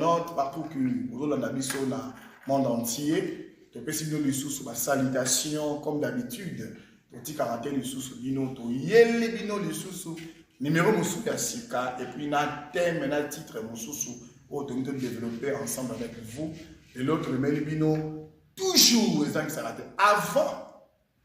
internautes, partout que vous avez dans le monde entier, tu peux suivre les sous ma salutation comme d'habitude. Tu caractère les sous bino, tu yeli bino les sous numéro moussou Sika et puis na thème, na titre moussou où tu peux développer ensemble avec vous. Et l'autre le bino toujours les gens qui s'arrêtent avant.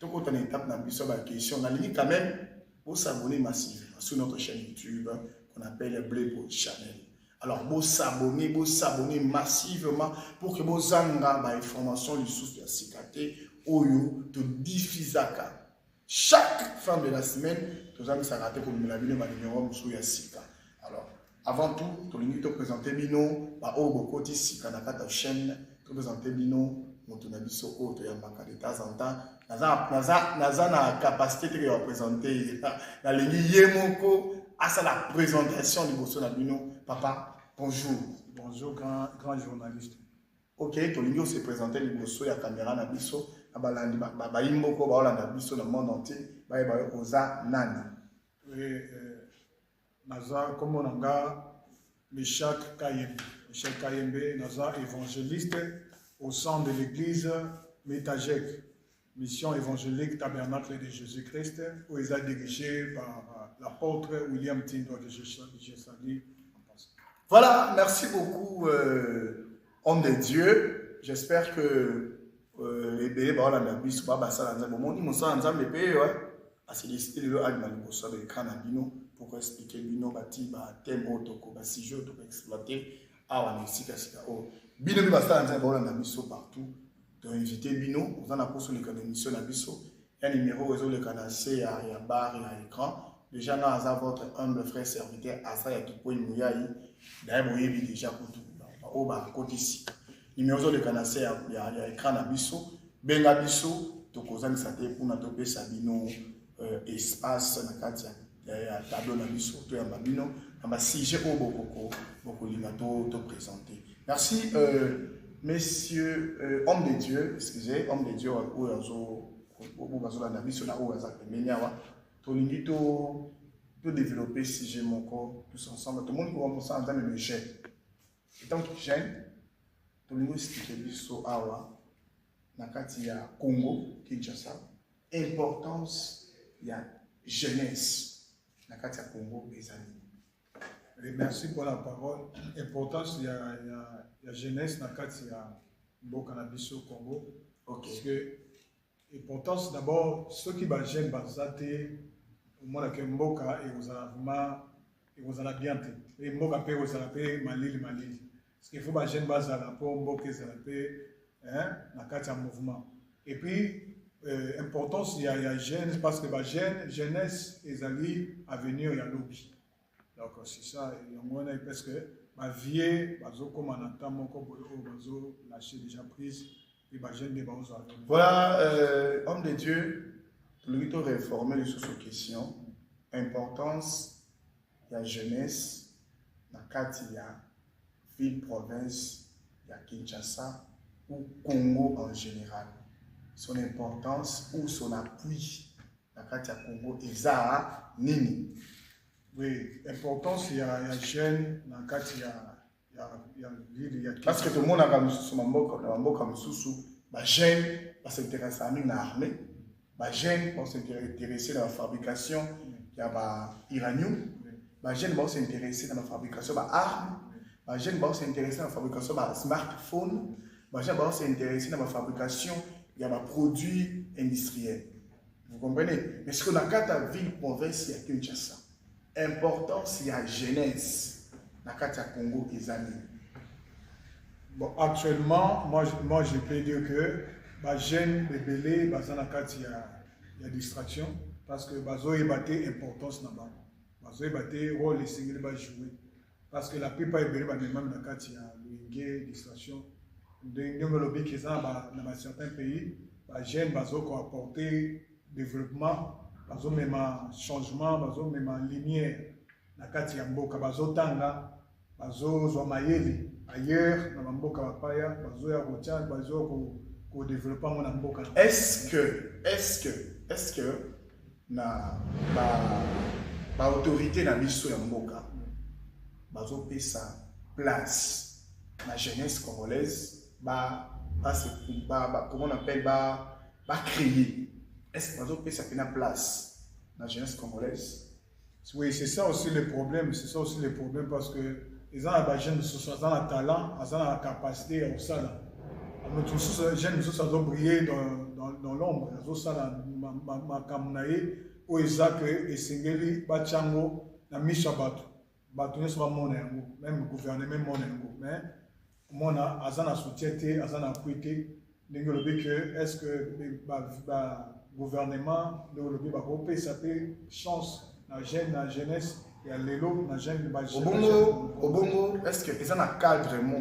Donc quand on est étape dans la question, on a dit quand même pour s'abonner massivement sur notre chaîne YouTube qu'on appelle Blebo Channel. Alors, vous s'abonner massivement pour que vous ayez l'information du sous de Sikate ou de diffusaka. Chaque fin de la semaine, nous allons s'arrêter pour nous laver le numéro sur Sika. Alors, avant tout, nous allons présenter Bino, beaucoup de Sika dans la chaîne, nous présenter Bino, nous allons de temps en temps. Nous avons la capacité de représenter la ligne Yemoko à la présentation du Bosso Nabino. Papa, bonjour. Bonjour, grand journaliste. Ok, tu as se présenter le Bosso, il y a la caméra Nabiso, Yemoko, Nabiso dans le monde entier, Oza Nani. Naza, comme on a Meshak Kayembe. Meshak Kayembe, Naza, évangéliste au sein de l'église Métagek. Mission évangélique Tabernacle de Jésus-Christ, où il est dirigé par l'apôtre William Tyndall que je salue. Voilà, merci beaucoup, homme de Dieu. J'espère que les bébés vont la bise ou pas ça dans le moment. Ils m'ont ça dans le bébé, ouais. Parce que décidé de aller dans le bosso de l'écran à Bino pour expliquer Bino bâti thème autoco, si je dois exploiter à Mexique à Chicago. Bino bi basta dans le bosso partout. Donc, inviter Bino, vous en avez sur l'émission Nabiso. Il y a un numéro réseau le canal C, il y a barre, il y a l'écran. Déjà, là, votre humble frère serviteur, Asa Yakipo Imouyaï. D'ailleurs, vous avez déjà pour tout. Au bas, côté ici. Numéro le canal C, il y a l'écran Nabiso. Ben Nabiso, tu causes un saté pour nous toper Sabino espace, il y a tableau Nabiso, tu as un Babino. Si j'ai beaucoup de présenter. Merci. Messieurs, hommes de Dieu, excusez, hommes de Dieu, où ils développer si j'ai mon corps, tous ensemble. Tout le monde va commencer à entendre le gène. Et tant que gène, tout le monde explique que Awa, Nakati ya Congo, Kinshasa, importance, il y a jeunesse, Nakati ya Congo, les amis. Et merci pour la parole. Importance, il y a jeunesse dans le cas de cannabis au Congo. Okay. Parce que importance d'abord, ceux qui sont jeunes, au moins que Mboka et vous allez bien. Et Mboka peut vous allez malil. Parce qu'il faut que les jeunes pour Mboka dans le cas de mouvement. Et puis, importance, il y a jeunes, parce que la jeunesse, ils allaient à venir, il y a lobby. Donc, c'est ça, parce que ma vie, comme on entend mon corps, lâcher déjà prise, et ma jeune débat. Voilà, homme de Dieu, lui to réformer les sous-questions. Importance, il y a jeunesse, dans il y a ville, province, il y a Kinshasa, ou Congo en général. Son importance ou son appui, dans il y a Congo, et ça, Nini. Oui, l'importance, il y a jeune, dans le cas, il y a ville, il y a... Parce que tout le monde a comme sous les jeunes vont s'intéresser à l'armée, les jeunes vont s'intéresser dans la fabrication de l'uranium, les jeunes vont s'intéresser dans la fabrication d'armes, les jeunes vont s'intéresser dans la fabrication de smartphones, les jeunes vont s'intéresser dans la fabrication de produits industriels. Vous comprenez? Mais ce qu'on a quand la ville, province, il y a Kinshasa. Importance, il y a jeunesse dans le Congo et Zani. Bon, actuellement, moi je peux dire que les jeunes, les bébés, il y a distraction parce que les ont importance là-bas. Les ont rôle et singles jouer. Parce que la plupart des bébés, même dans le il y a distraction. Dans certains pays, les jeunes ont apporté développement. Bazo mema changement, bazo mema lumière na kati ya mboka, bazo tanga, bazo zo mayeli ailleurs na mboka bapaya, bazo ya kotia, bazo ko développer na mboka. Est-ce que na ba autorité na biso ya mboka bazo pesa place la jeunesse congolaise, comment on appelle, créer. Est-ce que ça fait une place dans la jeunesse congolaise? Oui, c'est ça aussi le problème. C'est ça aussi le problème parce que les gens ont jeunes qui ont un talent, ils ont la capacité à ça. Les jeunes qui ont brillé dans l'ombre, ils ont ça ma camunaye, où ils ont que Singeli, Bachango, la Mishabato. Bato ne soit mon même le gouvernement mon mais mon a azana société azana quitté n'englobe que est-ce que le gouvernement le peut s'appeler chance la jeunesse et à l'élo la jeune Obongo est-ce que ils ont un cadre mon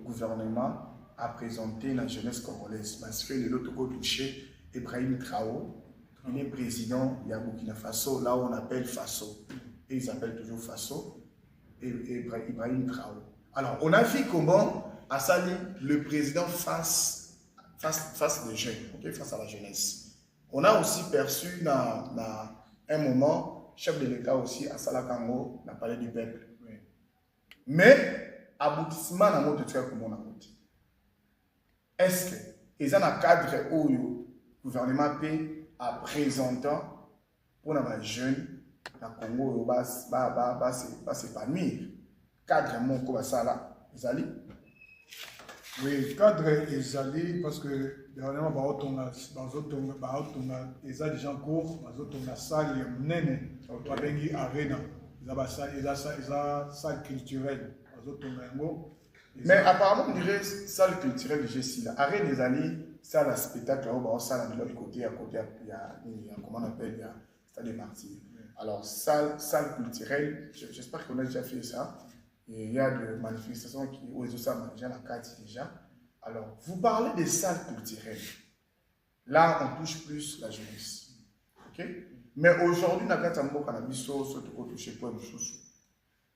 gouvernement a présenté la jeunesse congolaise parce que l'autre côté touché Ibrahim Traoré il est président de Burkina Faso là où on appelle Faso et ils appellent toujours Faso et Ibrahim Traoré. Alors, on a vu comment Assali, le président face des jeunes, okay, face à la jeunesse. On a aussi perçu dans un moment, chef de l'État aussi, Assala Kango, n'a parlé du peuple. Oui. Mais, aboutissement dans notre truc, comment on a dit. Est-ce que, ils ont un cadre où le gouvernement peut à présentant pour les jeunes, la Congo va s'épanouir. Cadre mon comme ça là, Ezali. Oui, cadre Ezali parce que dernièrement ils ont des gens courts, ils ont salle nene, ils ont arena, ils ont salle culturelle, mais apparemment on dirait salle culturelle de Jessie là. Arène Ezali, salle à spectacle là-haut, salle de l'autre côté, il y a comment on appelle, il y a stade des martyrs. Alors, salle culturelle, j'espère qu'on a déjà fait ça. Et il y a des manifestations où ils ont ça déjà la carte déjà. Alors, vous parlez des salles culturelles. Là, on touche plus la jeunesse. Ok? Mais aujourd'hui, on a un cannabis, surtout touché pour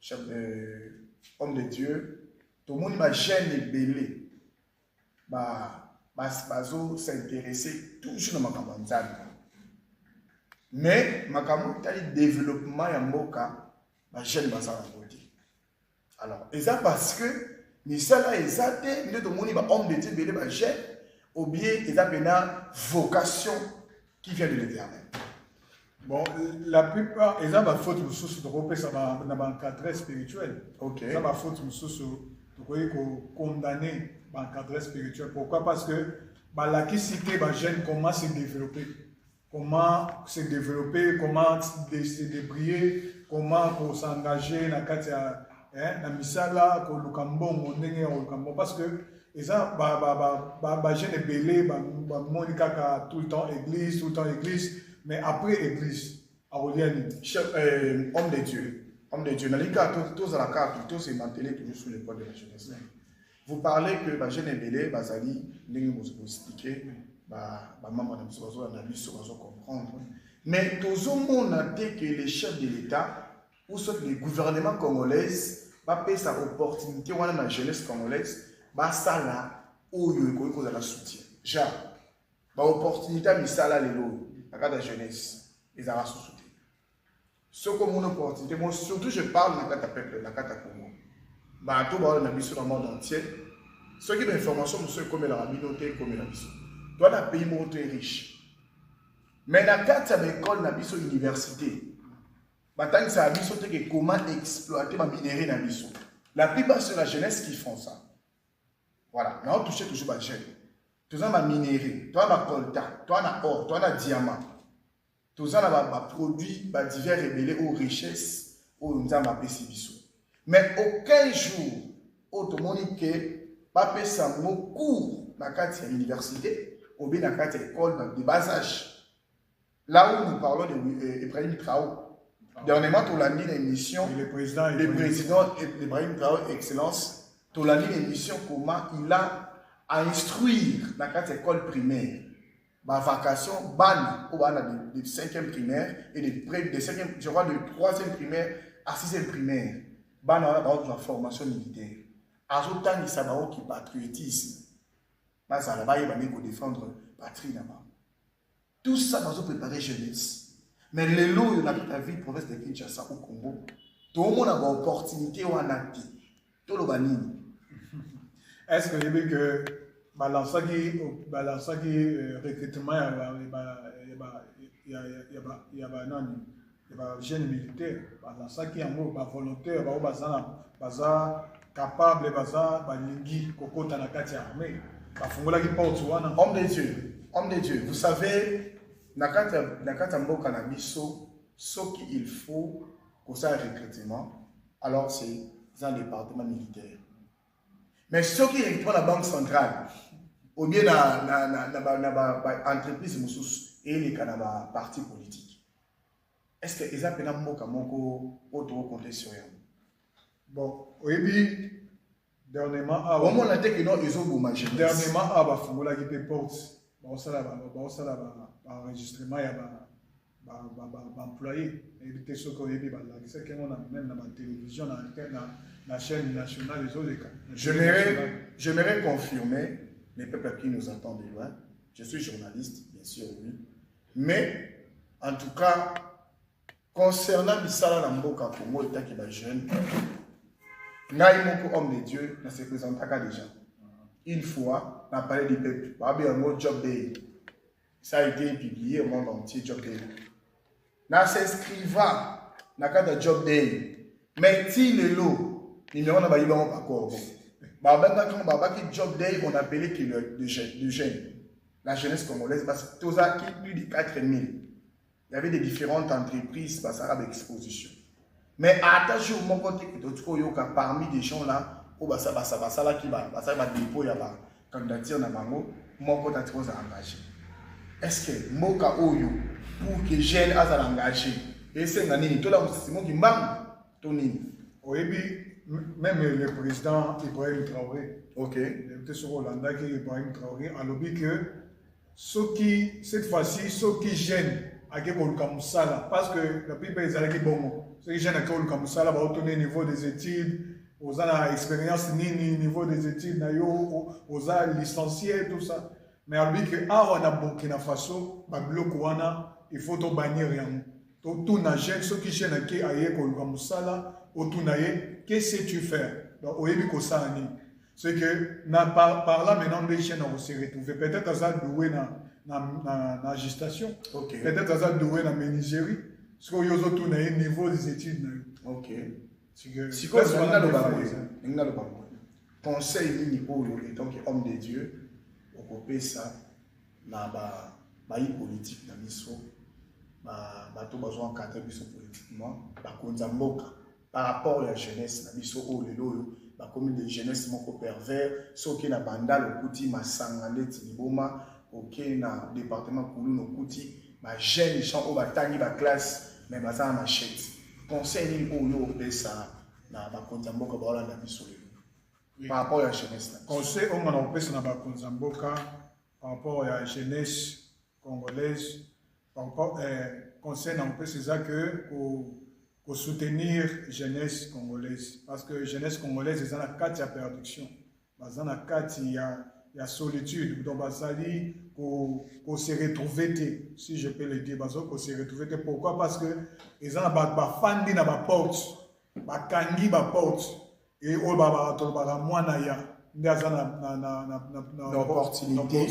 chef homme de Dieu. Tout le monde va gêner belé. S'intéresser toujours dans ma campagne. Mais ma campagne développement et mboka, ma jeune bazar à côté. Alors, et ça parce que ni ça là, et ça t'es, ni tout le monde va homme de Dieu belé ma jeune, ou bien ils ont une vocation qui vient de l'Éternel. Bon, la plupart, ils ont ma faute sous de repérer ça dans un cadre spirituel. Ok. Ils ont ma faute sous de condamner dans un cadre spirituel. Pourquoi? Parce que la cité ma jeune comment se développer. Comment se développer, comment se débrouiller, comment s'engager dans la misala, dans le Cambon, parce que les gens, jeunes belé, Monica tout le temps église, mais après église, à Oliani. Homme de Dieu, dans les cas, tous à la carte, tous c'est mantelé toujours sous les poids de la jeunesse. Vous parlez que les jeunes belé, Bazali, vous expliquez. Comprendre. Mais tout le monde a dit que les chefs de l'État ou soit le gouvernement congolais va payer sa opportunité à la jeunesse congolaise, ça là où il y a la soutien. Genre, l'opportunité à misala la jeunesse, ils ont soutien. Ce comme une opportunité, moi surtout je parle de la peuple, la carte Congo. Tout le monde entier. Ceux qui ont l'information, c'est comme la communauté, comme la mission. Toi, le pays est riche. Mais dans l'école, dans l'université, comment exploiter les minéraux dans l'université. La plupart c'est la jeunesse qui font ça. Voilà. Mais on touche toujours les jeunes. Tu as des minéraux, tu as des coltan, tu as des or, tu as des diamants. Tu as des produits divers révélés aux richesses, aux mais aucun jour, tout le monde va faire ça cours dans l'université. Ou bien dans l'école de bas âge. Là où nous parlons d'Ibrahim Traoré. Dernièrement, tu as mis une émission, le président Ibrahim Traoré, Excellence, tu as mis une émission comment il a à instruire dans l'école primaire. Ma vacation, ban, de 5e primaire et de 5e, je crois de 3e primaire à 6e primaire. Ban, on a la formation militaire. Ajoutant, il y a qui patriotisme. Ça va défendre la patrie là-bas. Tout ça va préparer jeunesse. Mais les lots, il y a toute la ville, province de Kinshasa au Congo. Tout le monde a l'opportunité ou un acte. Tout le monde. Est-ce que vous que balance qui recrutement il y a jeune militaire balance qui en volontaire baza capable baza balingi kokota na kati armée bafungola ki porte wana. Homme de Dieu, vous savez nakata mboka na biso ce qu'il faut pour ça recrutement alors c'est dans le département militaire. Mais ce qui est la banque centrale, ou bien l'entreprise et les partis politiques, est-ce que les appels à Moko auto compter sur eux? Bon, oui, dernièrement, au moins la tête que non, ils ont beau manger. Dernièrement, Fungola qui peut porter, ça là, enregistrement, il y a employé. Éviter ce qu'on dit, c'est qu'on a même dans la télévision, dans la chaîne nationale, les autres. J'aimerais confirmer les peuples qui nous entendent de loin. Je suis journaliste, bien sûr, oui. Mais, en tout cas, concernant Bissala Namboka Congo, l'État qui est jeune, Naïmoko, homme de Dieu, ne se présente pas déjà. Une fois, on a parlé du peuple. Il y a un mot Job Day. Ça a été publié au monde entier, Job Day. Na s'inscriva na kata Job Day. Mais si le lot, numéro n'a pas eu bon parcours. Quand Job Day, on appelait que le jeune. La jeunesse congolaise, parce que tout ça qui plus de 4000. Il y avait des différentes entreprises, parce que avec exposition. Mais à ta jour, mon côté, parmi des gens là, qui va dépôt, il y a candidature dans Mango, mon côté est engagé. Est-ce que Moka Oyo, pour que jeunes aient engagé, et c'est un tout là, c'est moi qui manque, Tony. Oui, même le président Ibrahim Traoré, ok, il était sur Hollanda qui Ibrahim Traoré a lobby que cette fois-ci, ceux qui gênent à Kekolkamoussala, parce que la plupart des alliés bon, ceux qui gênent à Kekolkamoussala vont retourner au niveau des études, aux expériences niveau des études, aux licenciés, tout ça. Mais on dit que on a Burkina Faso, il faut tout bannir rien. Tout na jeune, ceux qui gênent à Kekolkamoussala, qu'est-ce que tu fais? Donc, au début, c'est que par là, maintenant, les jeunes vont se retrouver. Peut-être à ça, doué dans la gestation. Okay. Peut-être à ça, doué dans la ménigerie. Parce qu'il y a tout un niveau des études. Ok. Si on a le conseil niveau étant homme de Dieu, on peut ça dans la politique dans l'histoire. Bato besoin encadrer politiquement, par rapport à la jeunesse, la commune de jeunesse moko pervers, ceux qui na banda le kuti masangale tiliboma, ok na département Koulou no kuti, ma jeune gens au batangi ba classe, mais baza machette. Conseil ni oyo pesa na ba konzamboka ba olanda biso le. Par rapport à la jeunesse. Conseil on m'a pesa na ba konzamboka par rapport à la jeunesse congolaise. Conseil on peut c'est ça que pour soutenir la jeunesse congolaise. Parce que la jeunesse congolaise, c'est dans 4 de production. Dans 4 il y a solitude. Donc, pour se retrouver, si je peux le dire, pour se retrouver. Pourquoi? Parce que ils ont des fans qui ont des portes, des kangi qui ont des portes. Et ils ont des opportunités.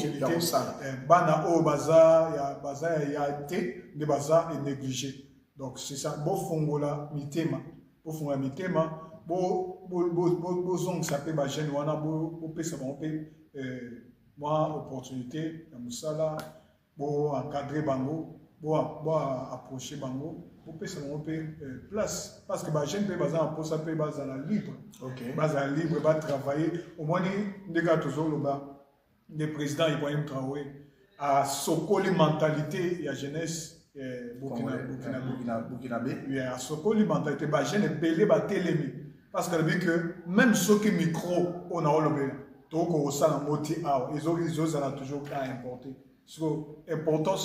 Des bazar et négligé. Donc c'est ça. Bon fongola mitema. Bon fongola mitema. Bon zong ça peut ba jeune wana bo pe ça bon pe moi opportunité ya musala bo encadrer bango bo approcher bango bo pe ça bon pe place parce que ba jeune pe bazan pour ça pe bazan libre. OK. Bazan libre ba travailler au moins des gars toujours le bas des présidents Ibrahim Traoré à sokoli mentalité ya jeunesse Burkinabé. Oui, à Sokoli mentalité, bah jeune belé bah télémi. Parce que même ceux qui micro on a le donc on sent la moitié ils ont ça toujours qu'à importer. So important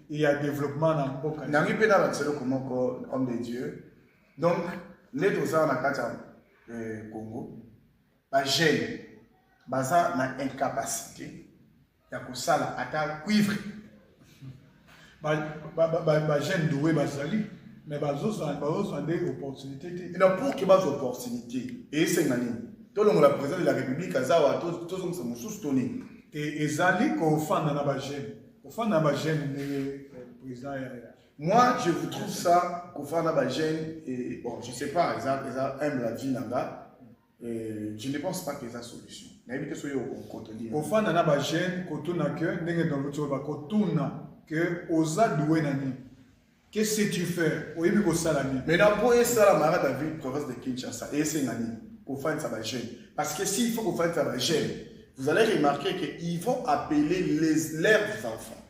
il y a développement dans le boca. N'arrive pas dans le comment homme de Dieu. Donc les deux ans dans le Congo, bah jeune, bah ça na incapacité. Il y a que ça là à cuivre. Jeune doué bazali mais bazos ont des opportunités. Il a pour que des opportunités et c'est une Tout le monde, la présidente de la République, Azawa, tout le monde, c'est mon sous-toni. Et Ezali, qu'on fait dans la gêne. Qu'on fait dans la gêne, le président. Moi, je vous trouve ça, qu'on fait dans la gêne, et bon, je ne sais pas, exemple, aime la vie, je ne pense pas qu'il y ait une solution. Qu'on fait dans la gêne, qu'on tourne à cœur, qu'on tourne que osa doué nani. Qu'est-ce que tu fais? Oui, mais ça la mais dans pour ça la marade David province de Kinshasa et c'est nani pour faire ça gêne. Parce que s'il faut qu'on fasse ça gêne, vous allez remarquer qu'ils vont appeler leurs enfants.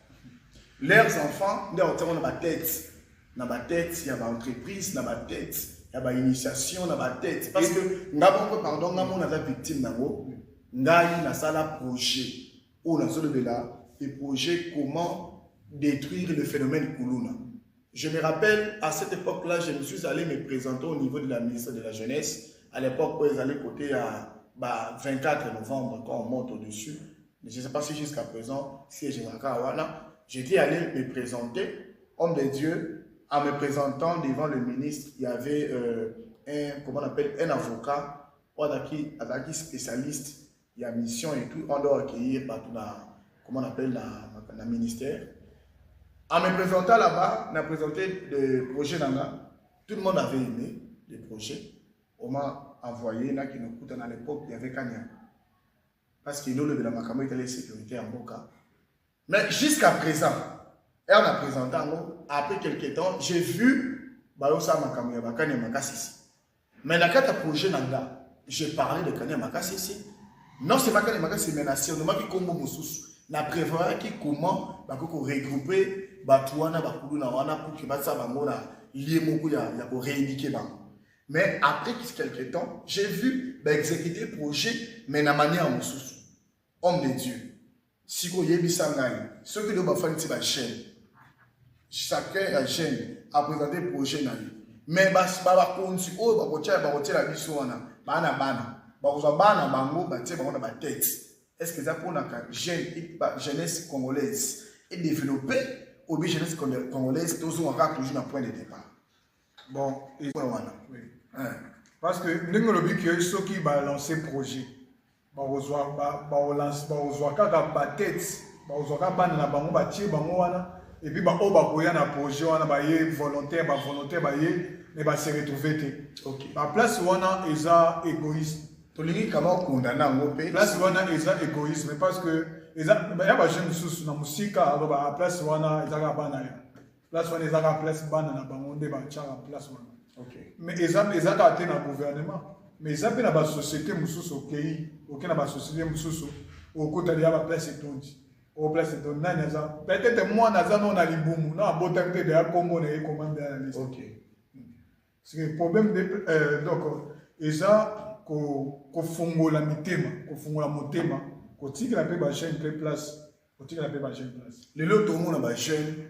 Leurs enfants, dans ma tête, il y a une entreprise, dans ma tête, il y a une initiation, dans ma tête. Parce que pardon, on a la victime d'ango, on a un projet où on a des projets comment détruire le phénomène Koulouna. Je me rappelle, à cette époque-là, je me suis allé me présenter au niveau de la ministre de la Jeunesse. À l'époque, où ils allaient côté à 24 novembre, quand on monte au-dessus. Mais je ne sais pas si jusqu'à présent, si j'ai j'étais allé me présenter, homme de Dieu, en me présentant devant le ministre, il y avait un avocat, un spécialiste, il y a mission et tout, on doit accueillir partout dans, le ministère. En me présentant là-bas, on a présenté le projet Nanga. Tout le monde avait aimé le projet. On m'a envoyé, là, qui nous coûte à l'époque, il y avait Kanya. Parce qu'il nous, le de la Makamo était la sécurité en Boka. Mais jusqu'à présent, et on a présenté, après quelques temps, j'ai vu, Bayosa Makamo, Kanya Makasisi. Mais dans le projet Nanga, j'ai parlé de Kanya Makasisi. Non, c'est pas Kanya Makasisi, mais c'est un qui combo Moussous. Na prévoir qui comment regrouper Batouana Bakuluna wana pour que ça va lier beaucoup ya pour réindiquer bango. Mais après quelques temps, j'ai vu exécuter le projet mais na manière mususu. Homme de Dieu. Si vous yebi sangai, ce que nous va faire c'est la chaîne. Chacun a chaîne a présenté le projet na lui. Mais ba konti o ba kotia la biso wana bana ba kozabana bango ba tie bango na ba tête. Est-ce que ça pour la jeunesse congolaise est développée ou bien jeunesse congolaise toujours un point de départ? Bon, oui. Parce que nous avons dit que ceux qui ont lancé le projet, ils ont lancé la tête, ils ont lancé et puis ils ont lancé le projet, ils ont volontaire, mais ils se retrouver. La place où ils sont égoïstes. Tolingi comment condamner en groupe. Place wana eza égoïsme parce que eza ya ba jeune sous na musika aloba place wana eza ka bana ya. Place wana eza ka place bana na bango nde ba tchara place wana. OK. Mais eza ka te na gouvernement. Mais eza pe na ba société mususu pays, OK na ba société mususu okota ya ba place etondi. O place etondi nani eza. Peut-être moi na za non na libumu na bota peut de ya Congo na commande na liste. OK. C'est le problème de donc eza ko fongola mitema ko fongola motema ko tikela pe ba jeune pe place ko tikela pe ba jeune place le lot tout le monde ba jeune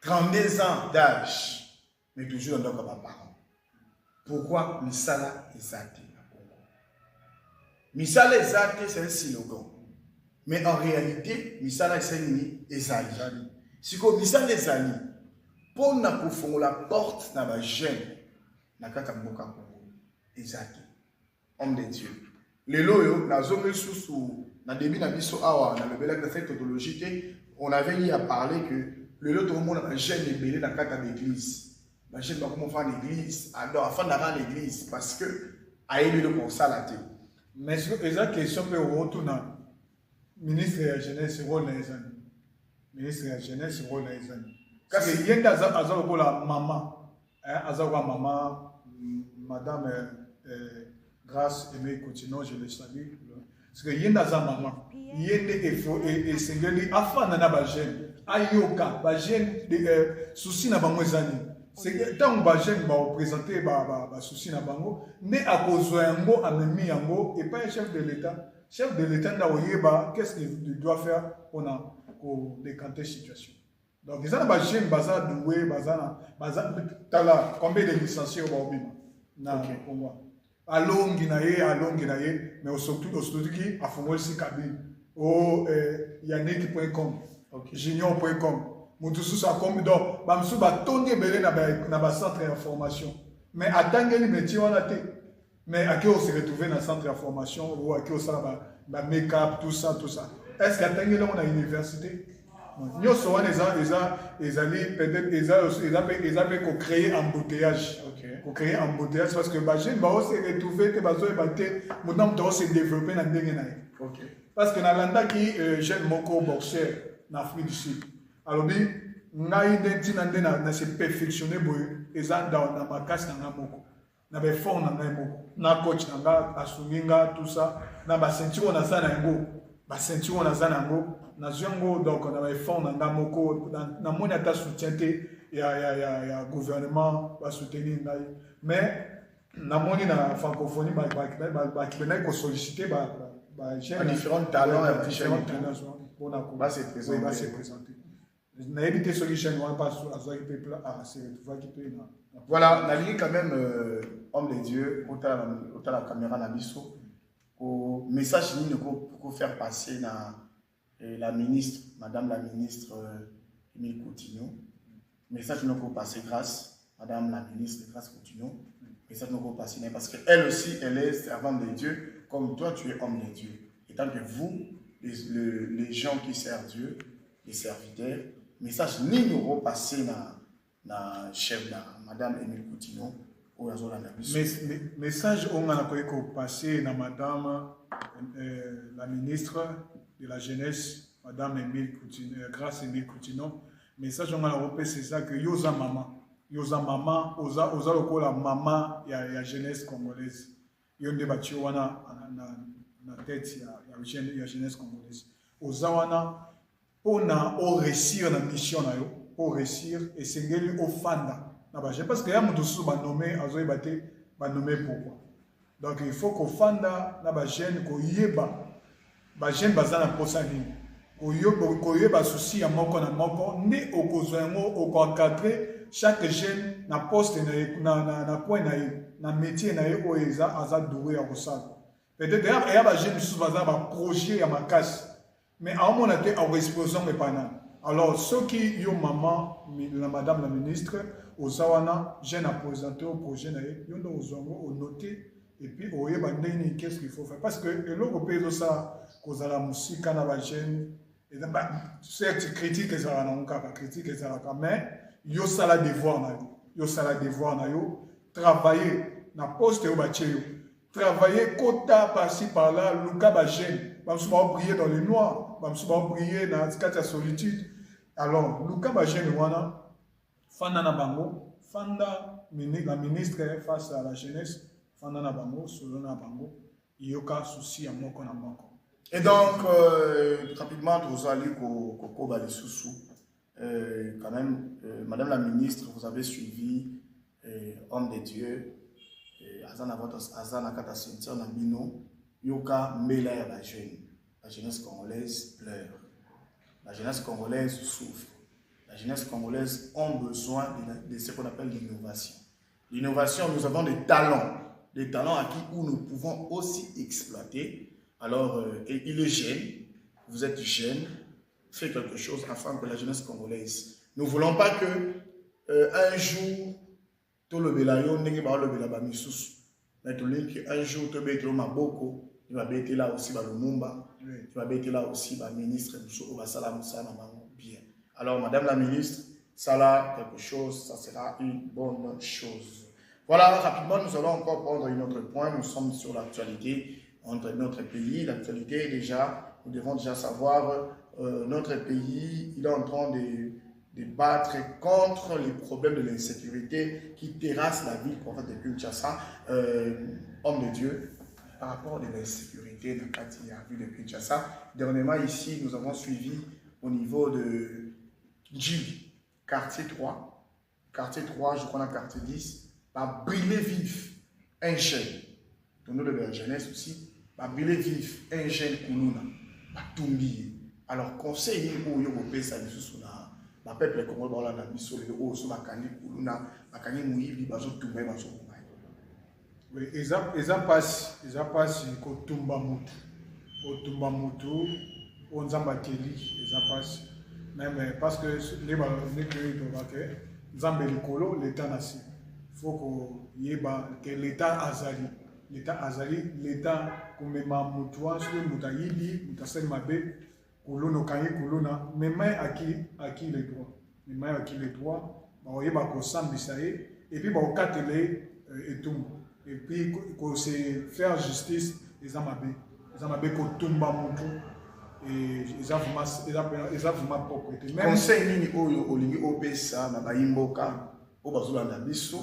32 ans d'âge mais toujours dans ba parents. Pourquoi misala ezate na Congo? Misala ezate c'est un slogan. Mais en réalité misala ezali ezali. Si ko misala ezali pour na ko fongola porte na ba jeune na kata mboka Congo ezate. Homme de Dieu. Les loyaux, la zone sous na début na biso awa na le belak de cette théologie on avait eu à parler que le lot tout le monde a jeune libéré dans quatre d'église. La jeune doit comment faire l'église, alors afin d'avoir l'église parce que a élu le consalaté. Mais c'est exact question que retourne ministre de la jeunesse rôle les années. Ministre de la jeunesse rôle les années. Parce que yenda azalo pour la maman, azalo maman madame grâce et continuons, je le salue. Parce que yenda za maman, yende et sengeli afin na ba jeune, ayoka ba jeune souci na bango ezani. C'est tant ba jeune ba représenter ba souci na bango, mais à cause yango amemi yango et pas un chef de l'État. Chef de l'État na oyeba qu'est-ce qu'il doit faire pour décanter situation. Donc ils ont ba jeune baza doué baza tala combien de licenciés au Bobima na Congo. Alongi na ye, mais surtout qui a formé aussi cabine au yannick.com, junior.com. Moutoussou ça comme donc, bamsou ba tonné belé na ba centre d'information. Mais attendez les métiers on a été. Mais à qui on se retrouve dans le centre de formation ou à qui on s'en va make-up, tout ça, tout ça. Est-ce qu'à Tanguy, on a une université? Nous sommes ils avaient créé un embouteillage. Pour créer un embouteillage parce que les gens vont se retrouver, les gens vont se développer dans le monde. Parce que dans l'anda qui jeune moko boxeur en Afrique du Sud. Alors, on se perfectionner ils ont dans ma casse dans moko. Na be fond na ngai moko na coach na nga asunginga tout ça na ba ceinture na za na ngo ba ceinture na za na ngo na zongo donc na be fond na nga moko na moni ata soutien te ya gouvernement ba soutenir ngai mais na moni na francophonie ba kibena ko solliciter ba différents talents pour na ko ba se présenter na éviter solution on pas à ça peuple à se retrouver qui peut voilà, Nali quand même homme de Dieu, autant la caméra Nabiso, au message ni pour faire passer la ministre, Madame la ministre Émile Coutinho, message nous pour passer grâce, Madame la ministre grâce Coutinho, message nous pour passer parce qu'elle aussi elle est servante de Dieu, comme toi tu es homme de Dieu, et tant que vous les gens qui servent Dieu, les serviteurs, message ni nous passer na chef na Madame Émile Coutinho ou message on a passé na Madame la ministre de la jeunesse Madame Émile Coutinho grâce Émile Coutinho message on a repéré c'est ça que yoza maman oza lokola maman ya jeunesse congolaise yonde bati wana na tête ya jeunesse congolaise oza wana ona o réussir na mission na yo pour réussir et c'est au fanda parce que y a mon dessous va nommer azoé baté va nommer pourquoi donc il faut qu'au fanda na ba jeune ko yeba ba jeune bazana posani ko yeba souci ya moko na moko ne okozwango au encadrer chaque jeune na poste na point na métier na yo eza aza doué à kosala peut-être il y a ba jeune sous bazana ba projet ya makasi mais à un moment donné en exposition mais pas na. Alors, ceux qui ont maman, madame la ministre, aux Zawana, j'ai présenté au projet, ils ont noté, et puis, qu'est-ce qu'il faut faire? Parce que l'Europe, ça, cause la musique, quand la jeune, certes, critique, ça va critique, ça va mais, il y a ça la devoir, travailler, na poste au bâtiment, travailler, quota par-ci, par-là, Luka Bajen, je vais briller dans le noir, je vais briller dans la solitude. Alors, Luka Bajen wana fanda na bango, fanda la ministre face à la jeunesse, fanda na bango, solo na bango, yoka souci à moko na moko. Et donc, rapidement, vous allez Koko Balissousou. Quand même, Madame la ministre, vous avez suivi homme de Dieu, Azana Kata Ceinture Nabino, yoka Mela ya la jeunesse congolaise pleure. La jeunesse congolaise souffre. La jeunesse congolaise a besoin de ce qu'on appelle l'innovation. L'innovation, nous avons des talents à qui nous pouvons aussi exploiter. Alors, il est jeune, vous êtes jeune, faites quelque chose afin que la jeunesse congolaise. Nous ne voulons pas que un jour, tout le bélayo n'est pas le bélabamissus. Mais un jour, tout le bélayo maboko. Il va être là aussi dans le Mumba. Il va être là aussi dans le ministre bien. Alors, Madame la ministre, ça là, quelque chose, ça sera une bonne chose. Voilà, rapidement, nous allons encore prendre un autre point. Nous sommes sur l'actualité entre notre pays. L'actualité, déjà, nous devons déjà savoir, notre pays, il est en train de battre contre les problèmes de l'insécurité qui terrassent la ville prophète de Kinshasa. Homme de Dieu. Par rapport à l'insécurité dans la ville de Kinshasa. Dernièrement, ici, nous avons suivi au niveau de Djib, quartier 3. Quartier 3, je crois, dans quartier 10, va brûler vif un jeune. Dans notre jeunesse aussi, va brûler vif un jeune Koulouna, va tomber. Alors, conseil pour Européen, ça dit sous la peuple congolais, dans la mission, le haut, sur la canne Koulouna, la canne Mouivi, il va se tomber, il va se tomber. Oui, ils ont passé Kotumba Moutou, on a Kelly, ils ont passé. Mais parce que les ballons Zambé Likolo, l'État national. Il faut que l'État azali. l'état azali l'état komema mutu wana soki mutu ayibi mutu asali mabe kuluna okangi kuluna mema aki le droit mema aki le droit bakoyeba kosambisa ye et puis bakokatela ye etumbu et puis kose faire justice eza mabe kotumba mutu eza vraiment propreté conseil nini oyo olingi opesa na bayimboka oyo bazolanda biso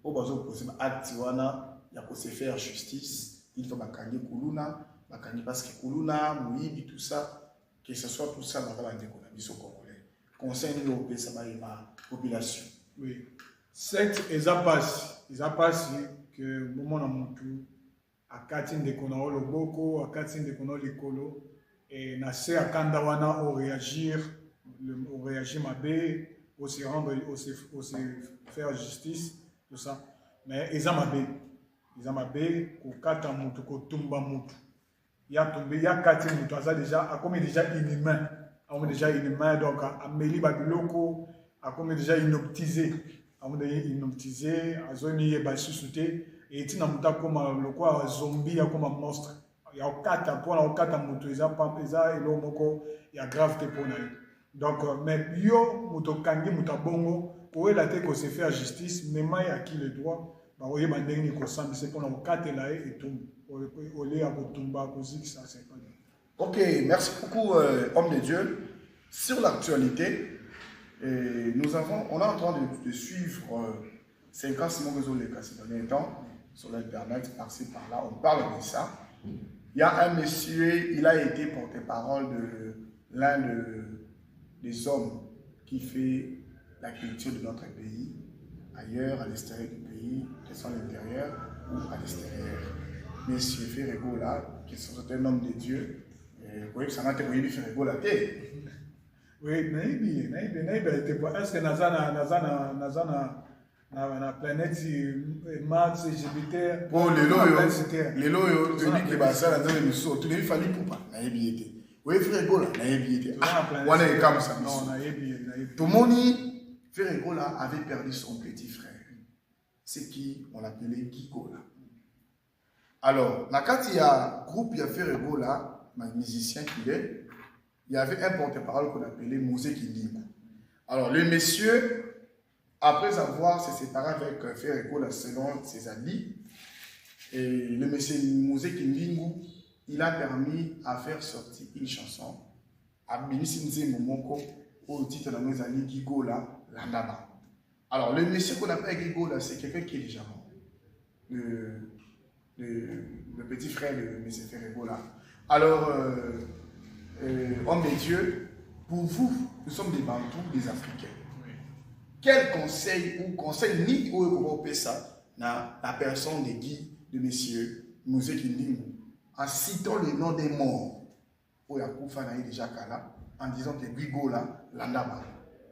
oyo bazopose baacte wana ya kose faire justice il faut bakangi kuluna bakangi parce que kuluna moyibi tout ça que ce soit tout ça baza bandeko na biso congolais conseil nini opesa bayeba population. Oui, certes eza pasi que momona mutu akati ndeko na yo loboko akati ndeko na yo likolo et na se akanda wana au réagir mabe au se rendre au se faire justice tout ça mais eza mabe kokata mutu kotumba mutu ya kati mutu aza déjà akomi déjà inhumain donc ameli babiloko akomi déjà inoptisé azomi yeba lisusu te et ntina mutu akoma lokwa zombie akoma monstre ya okata mpona okata mutu eza eloko moko ya grave te mpona ye donc mais yo mutu okangi mutu abongo koyela te kose faire justice mema ye aki le droit bakoyeba ndenge nini kosambisa mpona kokatela ye etumbu ole ya kotumba kozikisa c'est pas bien. Ok, merci beaucoup homme de Dieu. Sur l'actualité, on est en train de suivre 50 Simon Résolé ces derniers temps sur l'internet, par-ci par-là, on parle de ça. Il y a un monsieur, il a été porte-parole de l'un des hommes qui fait la culture de notre pays, ailleurs, à l'extérieur du pays, que ce soit à l'intérieur ou à l'extérieur. Monsieur Ferrego là, qui est un homme de Dieu, vous voyez que ça n'a pas été Ferrego là. Oui, naïbi, est-ce que na planète Mars, Jupiter, oh les loyaux, celui qui va ça dans le saut, tu les fallu pour pas, naïbi était. Oui, Ferrego là, naïbi était. On est comme ça. Non, naïbi. Tout le monde, Ferrego là avait perdu son petit frère. C'est qui on l'appelait Kiko là. Alors, quand il y a un groupe, il y a Ferrego là, un musicien qu'il est, il y avait un porte-parole qu'on appelait Mosé Kindingu. Alors, le monsieur, après avoir se séparé avec Ferrego là, selon ses amis, et le monsieur Mosé Kindingu, il a permis à faire sortir une chanson à Binisinze Momoko au titre de nos amis Gigo là, Landaba. Alors, le monsieur qu'on appelle Gigo là, c'est quelqu'un qui est déjà mort. Le petit frère de M. Ferrego là. Alors, homme de Dieu, pour vous, nous sommes des Bantous, des Africains. Oui. Quel conseil ni au ça dans la personne de Guy, de M. Mosé Kindingu, en citant le nom des morts, au Yakoufa n'a déjà Kala, en disant que Guigo là, Landaba.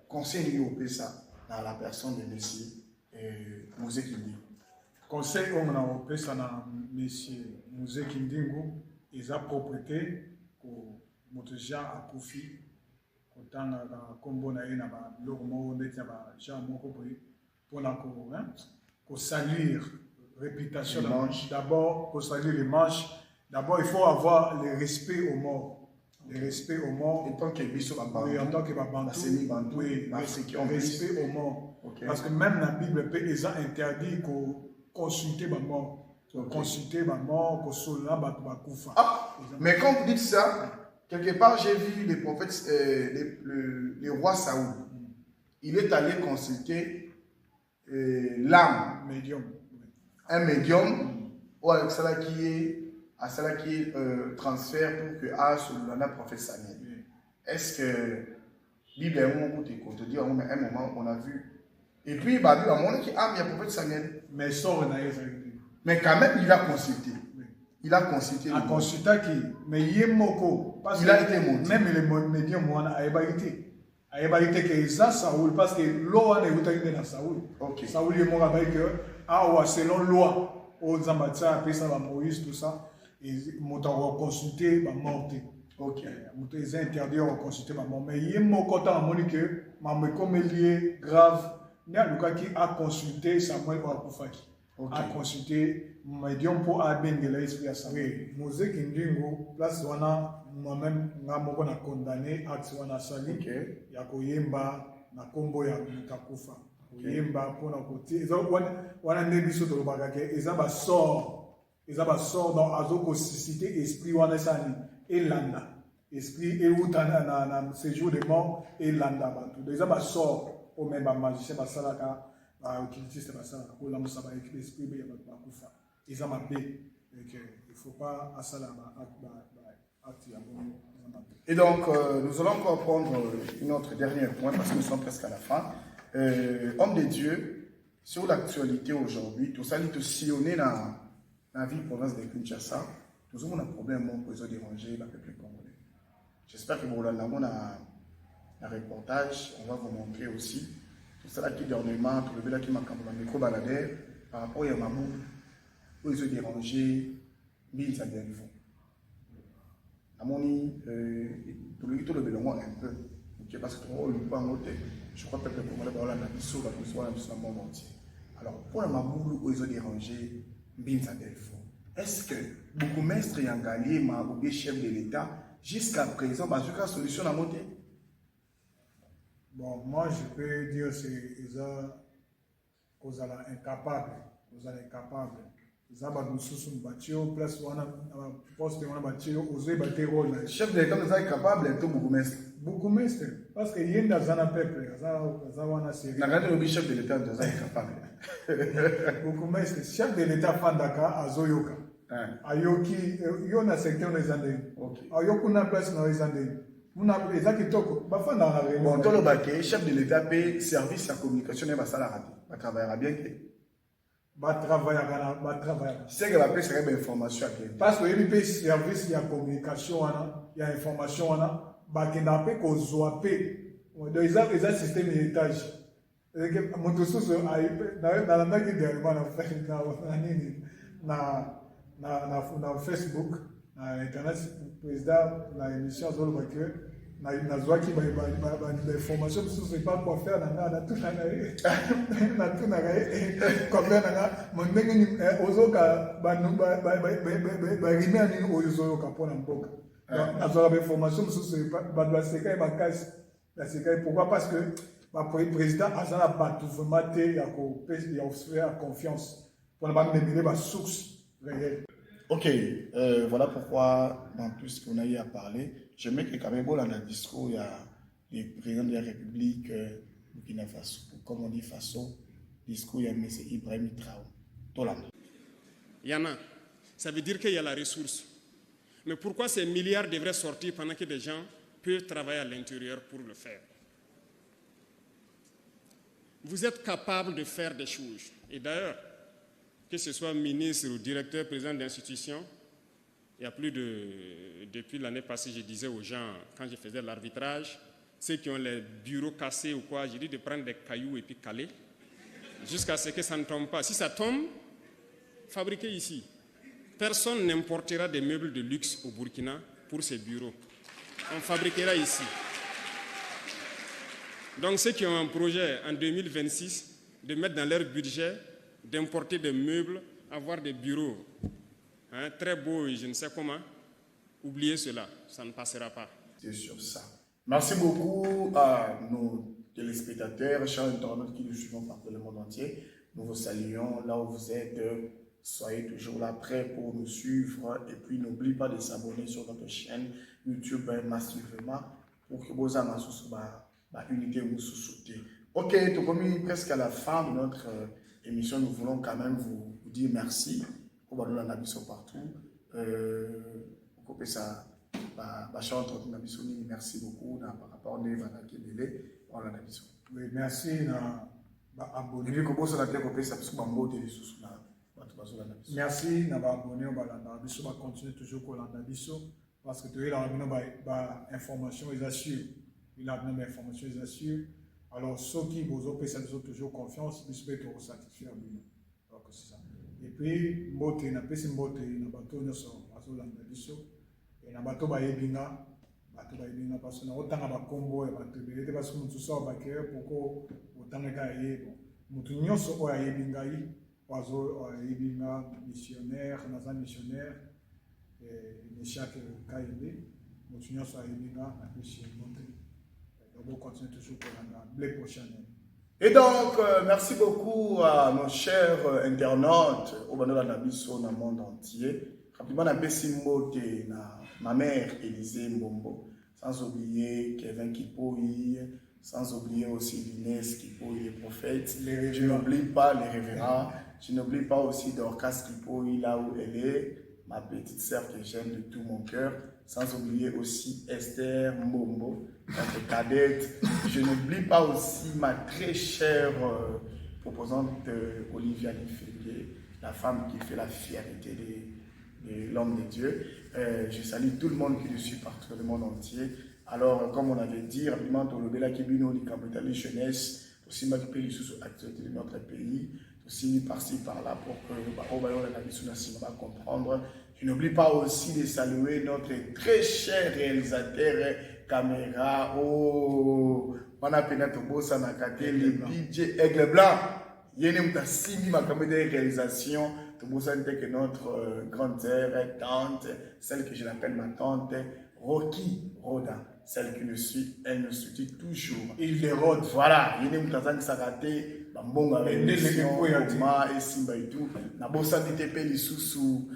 Conseil ni au ça dans la personne de M. Mosé Kindingu. Conseil on a opesa na monsieur Mosé Kindingu eza propreté ko moto Jean akufi kotanga na kombo na ye na ba biloko moko ndeti ya ba Jean moko boye mpona ko salir réputation d'abord ko salir les manches d'abord il faut avoir le respect aux morts en tant que biso oui, en tant que Bantou oui, respect aux morts okay. Parce que même la Bible peut les a interdit consulter ma mort, consulter ma mort, consoler ma koufa. Ah, mais quand vous dites ça, quelque part j'ai vu les prophètes, le roi Saoul. Il est allé consulter l'âme, un médium, ou avec cela qui est transfert pour que à le prophète Samuel. Est-ce que Bible est un moment où tu te dis, à un moment on a vu. Et puis, il a montré qu'il y a un prophète Samuel. Mais quand même, il a consulté. Il a consulté. Il a consulté qui? Mais il est moko. Il a été monté. Même les médiums, il a ébarité. Il a ébarité que ça, Saoul, parce que l'eau a été dans Saoul. Saoul est mort avec eux. Ah, selon loi, aux Zambatsa, après ça, Moïse, tout ça. Et ils ont consulté, ils ont morté. Ok. Ils ont interdit de consulter ma mort. Mais il est moko, tant à mon que, ma comme lié grave. Il y a qui a consulté Samuel Ouakoufaki. à consulter médium pour abengela esprit à ça. Oui, musique ndingo place wana moi-même ngamoko na condamné acte wana sali ya koyemba na kombo ya mutakufa. Koyemba pona côté eza wana ndebiso to lobaka ke eza ba sort dans azoko susciter esprit wana sani elanda esprit eutana na séjour de mort elanda bantu eza ba sort au même ba magicien ba salaka occultiste basalaka kolamusa baesprit ya bato bakufa eza mabe il ne faut pas asala acte ya bongo. Et donc nous allons encore prendre une autre dernière point parce que nous sommes presque à la fin. Homme de Dieu, sur l'actualité aujourd'hui, tout ça est sillonné dans la ville province de Kinshasa. Nous avons un problème pour les déranger le peuple congolais. J'espère que vous l'avez dans un reportage, on va vous montrer aussi. Tout ça qui dernièrement, tout le bel qui m'a campé micro baladeur par rapport à Mamou, où ils ont dérangé 1000 adhérents. À mon avis, tout le bel un peu, parce que je crois que le peuple congolais va aller sur le monde entier. Alors, pour la Mamou, où ils ont dérangé 1000 adhérents, est-ce que beaucoup maîtres et engagés, ou bien chef de l'État, jusqu'à présent, il y a une solution à monter? Bon, moi je peux dire que c'est incapable. Vous êtes incapable. Vous avez un bâtiment, place où on a poste on a bâtiment, vous avez battu rôle. Chef de l'État, vous êtes incapable, tout beaucoup mestre. Beaucoup mestre. Parce qu'il y a un peuple, vous avez un série. Le chef de l'État, vous êtes incapable. Beaucoup mestre. Chef de l'État, Fandaka, Azoyoka. Ayoki, il y a un secteur des Andes. Ayoki, on a place dans les Andes. Bon, le chef de l'État paie service à communication et va travailler bien. C'est que la paix serait information. Parce que il paie service de communication, il y a information, il y a un système d'étage. Dans Facebook, Internet, le président de l'émission na zwaki information sur ce pas quoi faire na tout na quoi faire mon ndenge ozoka rimé ani ozoka pona mboka na zwaka information sur ce ba doit seka ba casse la seka pourquoi parce que le président azana batu vraiment te ya ko faire confiance pour ne pas mêler ba source réelle. Ok, voilà pourquoi, dans tout ce qu'on a eu à parler, j'aimerais que quand même, dans le discours, il y a les présidents de la République Burkina Faso, comme on dit Faso, discours, il y a M. Ibrahim Traoré. Il y en a. Ça veut dire qu'il y a la ressource. Mais pourquoi ces milliards devraient sortir pendant que des gens peuvent travailler à l'intérieur pour le faire? Vous êtes capable de faire des choses. Et d'ailleurs, que ce soit ministre ou directeur, président d'institution, il y a plus de... Depuis l'année passée, je disais aux gens, quand je faisais l'arbitrage, ceux qui ont les bureaux cassés ou quoi, j'ai dit de prendre des cailloux et puis caler, jusqu'à ce que ça ne tombe pas. Si ça tombe, fabriquez ici. Personne n'importera des meubles de luxe au Burkina pour ces bureaux. On fabriquera ici. Donc ceux qui ont un projet en 2026, de mettre dans leur budget d'importer des meubles, avoir des bureaux très beaux et je ne sais comment, oubliez cela, ça ne passera pas. C'est sur ça. Merci beaucoup à nos téléspectateurs, chers internautes qui nous suivent partout le monde entier. Nous vous saluons là où vous êtes. Soyez toujours là, prêts pour nous suivre. Et puis n'oubliez pas de s'abonner sur notre chaîne YouTube massivement pour que vous ayez unité ou sous-souté. Ok, tout comme presque à la fin de notre émission, nous voulons quand même vous dire merci. On va nous la nabisson partout. Merci beaucoup par rapport à nabisson. Oui, merci. Merci na abonné au balanda biso va continuer toujours kolanda biso parce que tu as la information ils assurent il a même information ils assurent alors ceux qui vous ont toujours confiance biso peut être satisfait à lui donc c'est ça et puis mbote na pesi mbote na bato nyoso azolanda biso et na bato ba yebinga parce que na otanga ba kombo ya bato belete parce que mutu so ba kere poko otanga ka yebo mutu nyoso o ya yebinga yi oiseau Ibinga missionnaire, Naza missionnaire, Meshach Kaïbe, nous sommes à Ibinga, on a pu s'y monter. Donc on continue toujours pour la blé prochaine. Et donc, merci beaucoup à nos chers internautes au Banola Nabiso dans le monde entier. Rapidement, on a Bessimbote, ma mère Élisée Mbombo, sans oublier Kevin Kipoui, sans oublier aussi Inès Kipoui, les prophètes. Je n'oublie pas les révérends. Je n'oublie pas aussi Dorcas Kipoui, là où elle est, ma petite sœur que j'aime de tout mon cœur. Sans oublier aussi Esther Mbombo, notre cadette. Je n'oublie pas aussi ma très chère proposante Olivia Lefebvre, la femme qui fait la fierté de l'homme de Dieu. Je salue tout le monde qui le suit partout dans le monde entier. Alors, comme on avait dit, rapidement, au Lobela Kibino, les capitales jeunesse, aussi m'occuper les sous-actualités de notre pays, aussi par-ci, par-là, pour que va comprendre. Je n'oublie pas aussi de saluer notre très cher réalisateur caméra. Oh, on a pénétré au beau Sanakate, le DJ Aigle Blanc. Il y a une caméra de réalisation. C'est que notre grande sœur, tante, celle que je l'appelle ma tante, Rocky Roda, celle qui le suit, elle nous suit toujours. Il les rôde. Voilà, il y a une personne qui s'est ratée, bon, avec et Simba et tout. Na bossa TTP les sous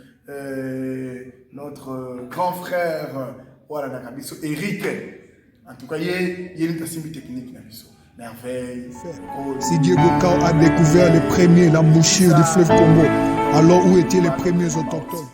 notre grand frère, voilà, Nakabiso, Eric. En tout cas, il y a une personne technique, Nabiso. Merveille. Si Diego Cao a découvert les premiers, la mouchure du fleuve Congo, alors où étaient les premiers autochtones?